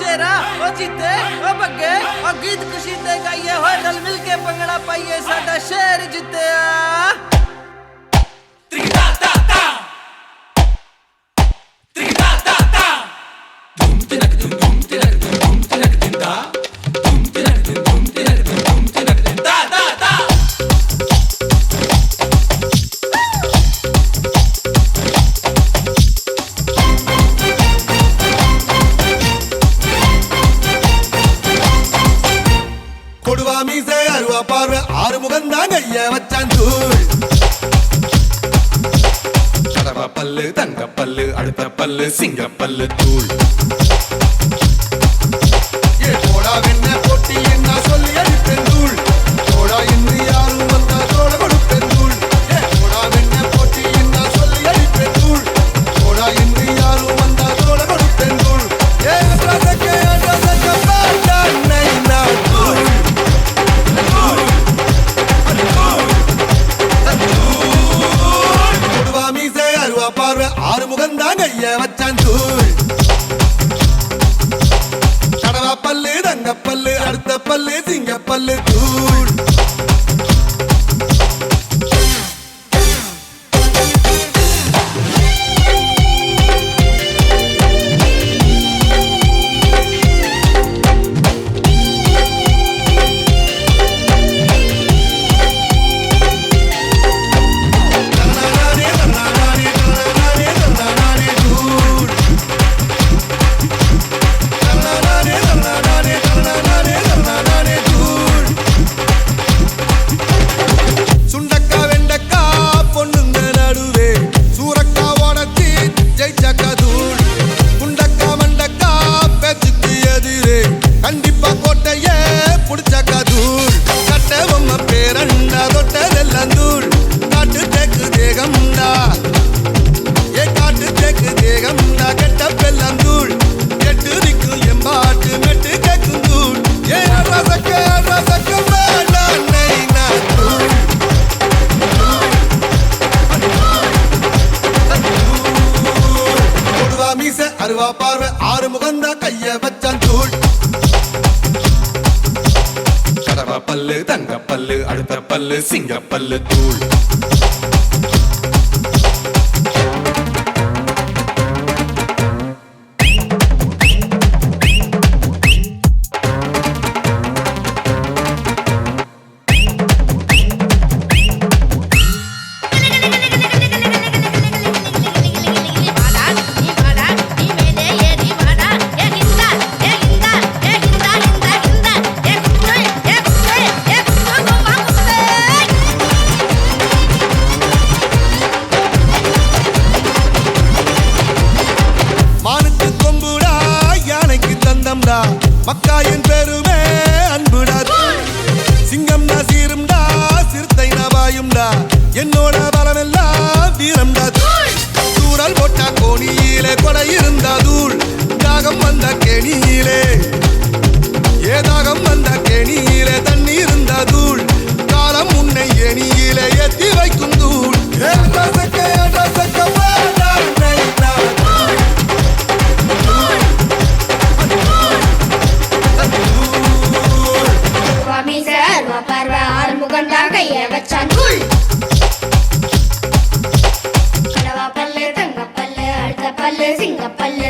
तेरा ओ जीते ओ बग्गे ओ गीत खुशी ते गाइए हो रल मिल के पंगड़ा पाइए साडा शहर जितया त्रिता ता ता त्रिता ता ता धूम तिनक धूम तिनक धूम तिनक तिंदा धूम तिनक धूम तिनक धूम तिनक ता ता ता மீசை அருவா பார்வை ஆறு முகந்தான் கைய வச்சான் தூள் கடவா பல்லு தங்க பல்லு அடுத்த பல்லு சிங்க பல்லு தூள் ஏ போடா வெண்ண போட்டி என்ன சொல்லி அடிப்பேன் தூள் போடா என்று யாரும் வந்தா தோட கொடுப்பேன் தூள் ஏ போடா வெண்ண போட்டி என்ன சொல்லி அடிப்பேன் தூள் போடா என்று யாரும் வந்தா தோட கொடுப்பேன் தூள் ஏ ரசக்கே பாட்டா நைனா தூள் பார்வை ஆறு முகந்தான் கைய வச்சான் தூள் கடவா பல்லு தங்க பல்லு அடுத்த பல்லு சிங்க பல்லு தூள் அருவா பார்வை ஆறு முகந்தா கைய வச்சான் தூள் கடவா பல்லு தங்க பல்லு அடுத்த பல்லு சிங்க பல்லு தூள் மக்காயின் பெருமே அன்புடா சிங்கம் நா சீரும்டா சிறுத்தை நபாயும்டா என்னோட பலமெல்லாம் வீரம்டா தூரல் போட்டா கோணியிலே கொடை இருந்தா தூள் தாகம் வந்த கேணியிலே ஏதாகம் வந்த கேணியிலே தண்ணி இருந்தா தூள் காலம் உன்னை ஏணியிலே ஏத்தி வைக்கும் தூள் பார்வை ஆறு முகந்தா கைய வச்சான் தூள் கடவா பல்லு தங்க பல்லு அடுத்த பல்லு சிங்க பல்லு